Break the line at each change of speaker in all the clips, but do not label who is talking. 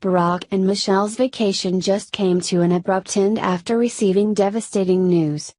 Barack and Michelle's vacation just came to an abrupt end after receiving devastating news.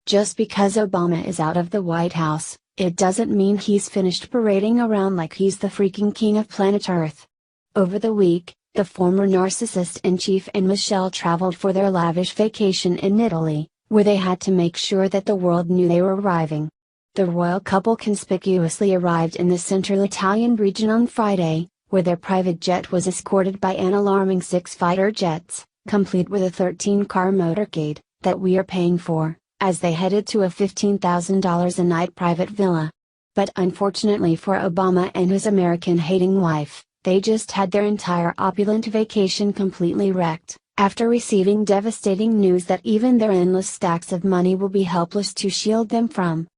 Just because Obama is out of the White House, it doesn't mean he's finished parading around like he's the freaking king of planet Earth. Over the week, the former narcissist-in-chief and Michelle traveled for their lavish vacation in Italy, where they had to make sure that the world knew they were arriving. The royal couple conspicuously arrived in the central Italian region on Friday, where their private jet was escorted by an alarming 6 fighter jets, complete with a 13-car motorcade, that we are paying for, as they headed to a $15,000 a night private villa. But unfortunately for Obama and his American-hating wife, they just had their entire opulent vacation completely wrecked, after receiving devastating news that even their endless stacks of money will be helpless to shield them from.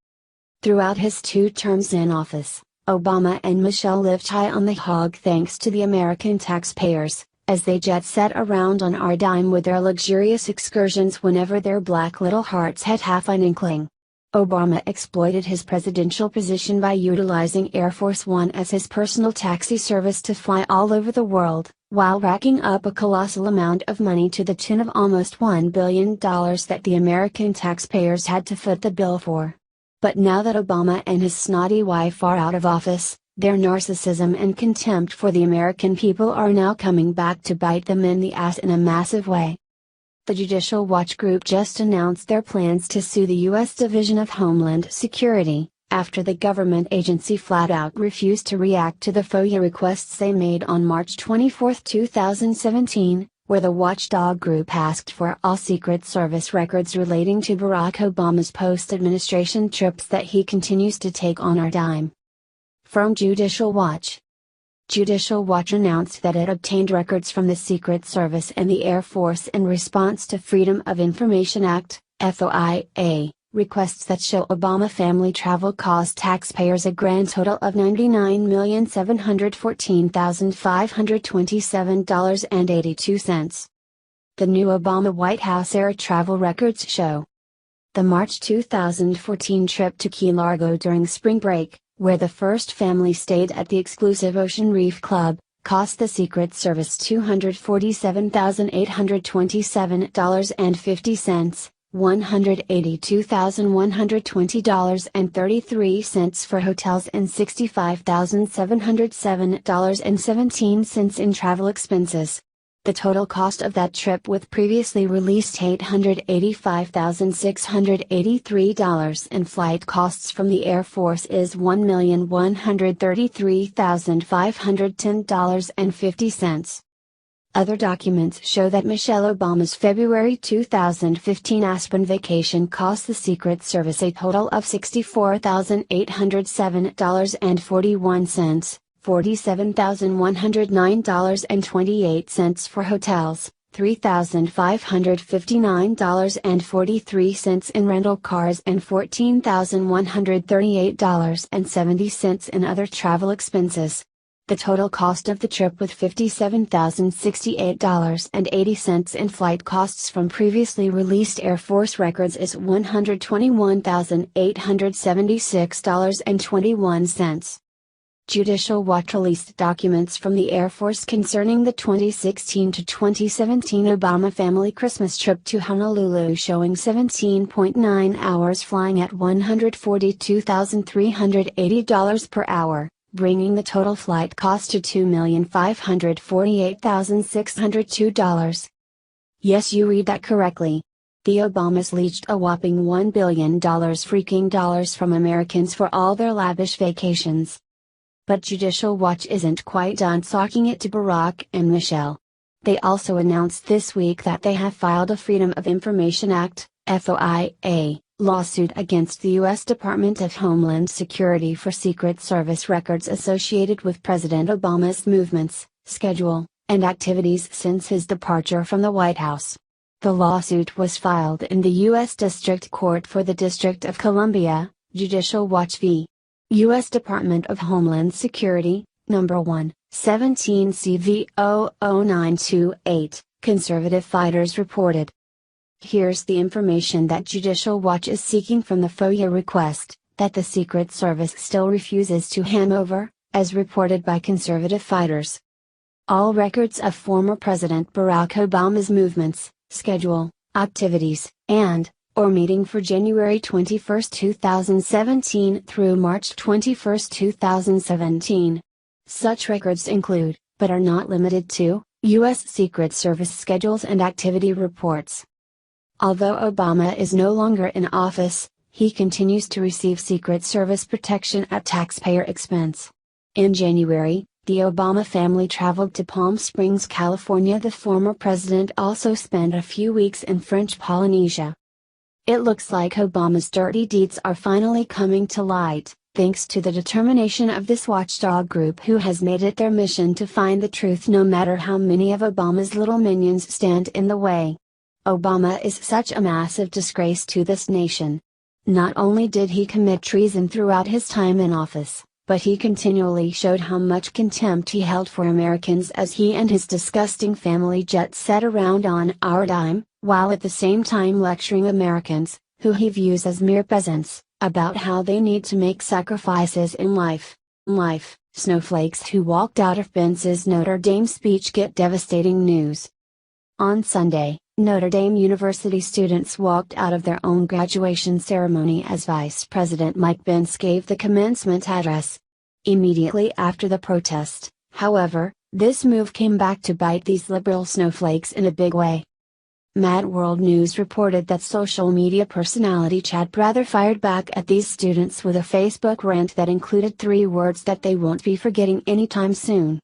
Throughout his 2 terms in office, Obama and Michelle lived high on the hog thanks to the American taxpayers, as they jet set around on our dime with their luxurious excursions whenever their black little hearts had half an inkling. Obama exploited his presidential position by utilizing Air Force One as his personal taxi service to fly all over the world, while racking up a colossal amount of money to the tune of almost $1 billion that the American taxpayers had to foot the bill for. But now that Obama and his snotty wife are out of office, their narcissism and contempt for the American people are now coming back to bite them in the ass in a massive way. The Judicial Watch Group just announced their plans to sue the U.S. Division of Homeland Security, after the government agency flat out refused to react to the FOIA requests they made on March 24, 2017, where the watchdog group asked for all Secret Service records relating to Barack Obama's post-administration trips that he continues to take on our dime. From Judicial Watch. Judicial Watch announced that it obtained records from the Secret Service and the Air Force in response to Freedom of Information Act, FOIA, requests that show Obama family travel cost taxpayers a grand total of $99,714,527.82. The new Obama White House era travel records show the March 2014 trip to Key Largo during spring break, where the first family stayed at the exclusive Ocean Reef Club, cost the Secret Service $247,827.50, $182,120.33 for hotels and $65,707.17 in travel expenses. The total cost of that trip with previously released $885,683 and flight costs from the Air Force is $1,133,510.50. Other documents show that Michelle Obama's February 2015 Aspen vacation cost the Secret Service a total of $64,807.41. $47,109.28 for hotels, $3,559.43 in rental cars and $14,138.70 in other travel expenses. The total cost of the trip with $57,068.80 in flight costs from previously released Air Force records is $121,876.21. Judicial Watch released documents from the Air Force concerning the 2016 to 2017 Obama family Christmas trip to Honolulu showing 17.9 hours flying at $142,380 per hour, bringing the total flight cost to $2,548,602. Yes, you read that correctly. The Obamas leached a whopping $1 billion freaking dollars from Americans for all their lavish vacations. But Judicial Watch isn't quite done talking it to Barack and Michelle. They also announced this week that they have filed a Freedom of Information Act, FOIA, lawsuit against the U.S. Department of Homeland Security for Secret Service records associated with President Obama's movements, schedule, and activities since his departure from the White House. The lawsuit was filed in the U.S. District Court for the District of Columbia, Judicial Watch v. U.S. Department of Homeland Security, No. 1, 17 CV 00928, conservative fighters reported. Here's the information that Judicial Watch is seeking from the FOIA request, that the Secret Service still refuses to hand over, as reported by conservative fighters. All records of former President Barack Obama's movements, schedule, activities, or meeting for January 21, 2017 through March 21, 2017. Such records include, but are not limited to, U.S. Secret Service schedules and activity reports. Although Obama is no longer in office, he continues to receive Secret Service protection at taxpayer expense. In January, the Obama family traveled to Palm Springs, California. The former president also spent a few weeks in French Polynesia. It looks like Obama's dirty deeds are finally coming to light, thanks to the determination of this watchdog group who has made it their mission to find the truth no matter how many of Obama's little minions stand in the way. Obama is such a massive disgrace to this nation. Not only did he commit treason throughout his time in office, but he continually showed how much contempt he held for Americans as he and his disgusting family jet set around on our dime, while at the same time lecturing Americans, who he views as mere peasants, about how they need to make sacrifices in life. Snowflakes who walked out of Pence's Notre Dame speech get devastating news. On Sunday, Notre Dame University students walked out of their own graduation ceremony as Vice President Mike Pence gave the commencement address. Immediately after the protest, however, this move came back to bite these liberal snowflakes in a big way. Mad World News reported that social media personality Chad Prather fired back at these students with a Facebook rant that included 3 words that they won't be forgetting anytime soon.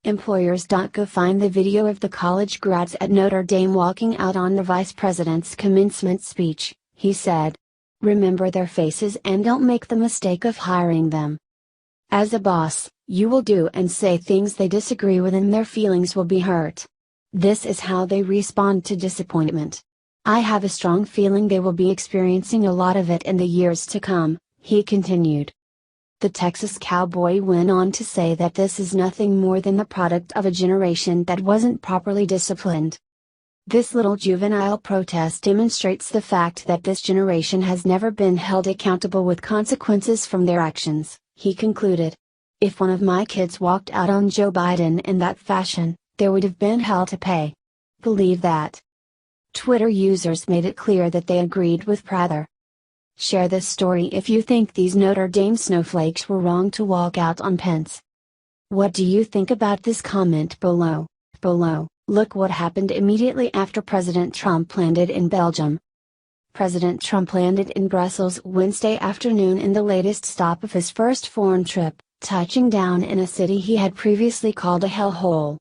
Employers.go find the video of the college grads at Notre Dame walking out on the vice president's commencement speech. He said, "Remember their faces and don't make the mistake of hiring them. As a boss, you will do and say things they disagree with and their feelings will be hurt. This is how they respond to disappointment. I have a strong feeling they will be experiencing a lot of it in the years to come," he continued. The Texas cowboy went on to say that this is nothing more than the product of a generation that wasn't properly disciplined. This little juvenile protest demonstrates the fact that this generation has never been held accountable with consequences from their actions, he concluded. If one of my kids walked out on Joe Biden in that fashion, there would have been hell to pay. Believe that. Twitter users made it clear that they agreed with Prather. Share this story if you think these Notre Dame snowflakes were wrong to walk out on Pence. What do you think about this? Comment below. Look what happened immediately after President Trump landed in Belgium. President Trump landed in Brussels Wednesday afternoon in the latest stop of his first foreign trip, touching down in a city he had previously called a hellhole.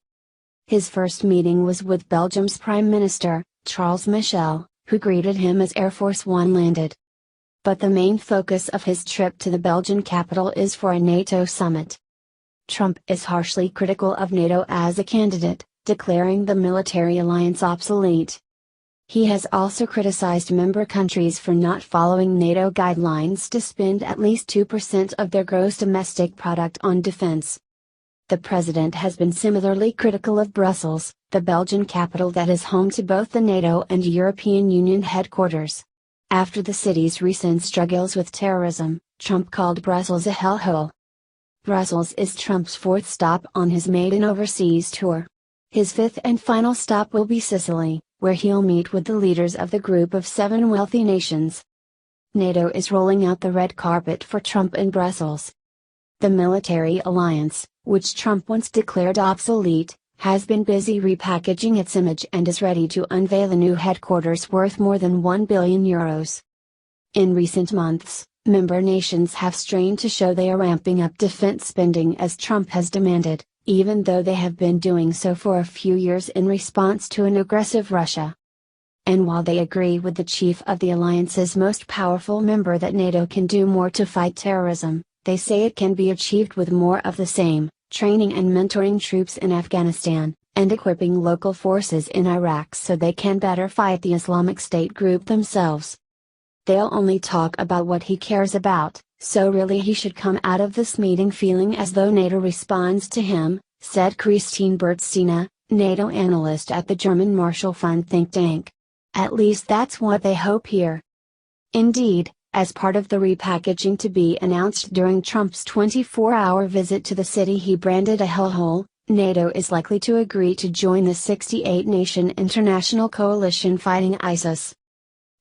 His first meeting was with Belgium's Prime Minister, Charles Michel, who greeted him as Air Force One landed. But the main focus of his trip to the Belgian capital is for a NATO summit. Trump is harshly critical of NATO as a candidate, declaring the military alliance obsolete. He has also criticized member countries for not following NATO guidelines to spend at least 2% of their gross domestic product on defense. The president has been similarly critical of Brussels, the Belgian capital that is home to both the NATO and European Union headquarters. After the city's recent struggles with terrorism, Trump called Brussels a hellhole. Brussels is Trump's 4th stop on his maiden overseas tour. His 5th and final stop will be Sicily, where he'll meet with the leaders of the group of 7 wealthy nations. NATO is rolling out the red carpet for Trump in Brussels. The military alliance, which Trump once declared obsolete, has been busy repackaging its image and is ready to unveil a new headquarters worth more than €1 billion. In recent months, member nations have strained to show they are ramping up defense spending as Trump has demanded, even though they have been doing so for a few years in response to an aggressive Russia. And while they agree with the chief of the alliance's most powerful member that NATO can do more to fight terrorism, they say it can be achieved with more of the same, training and mentoring troops in Afghanistan, and equipping local forces in Iraq so they can better fight the Islamic State group themselves. They'll only talk about what he cares about, so really he should come out of this meeting feeling as though NATO responds to him, said Christine Bertstina, NATO analyst at the German Marshall Fund think tank. At least that's what they hope here. Indeed, as part of the repackaging to be announced during Trump's 24-hour visit to the city he branded a hellhole, NATO is likely to agree to join the 68-nation international coalition fighting ISIS.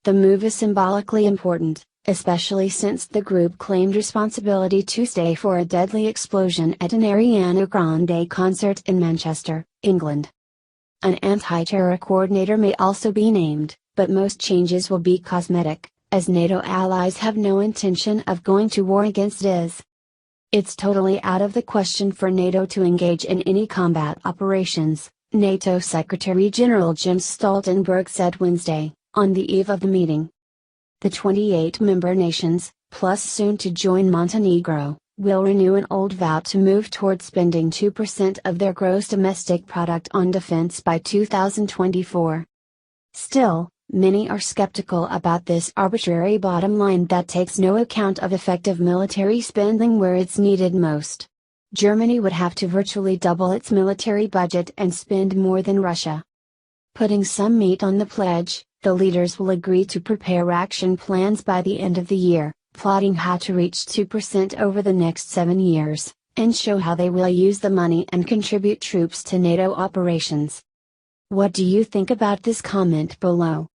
The move is symbolically important, especially since the group claimed responsibility Tuesday for a deadly explosion at an Ariana Grande concert in Manchester, England. An anti-terror coordinator may also be named, but most changes will be cosmetic, as NATO allies have no intention of going to war against IS. It's totally out of the question for NATO to engage in any combat operations, NATO Secretary-General Jens Stoltenberg said Wednesday, on the eve of the meeting. The 28 member nations, plus soon to join Montenegro, will renew an old vow to move toward spending 2% of their gross domestic product on defense by 2024. Still, many are skeptical about this arbitrary bottom line that takes no account of effective military spending where it's needed most. Germany would have to virtually double its military budget and spend more than Russia. Putting some meat on the pledge, the leaders will agree to prepare action plans by the end of the year, plotting how to reach 2% over the next 7 years, and show how they will use the money and contribute troops to NATO operations. What do you think about this? Comment below.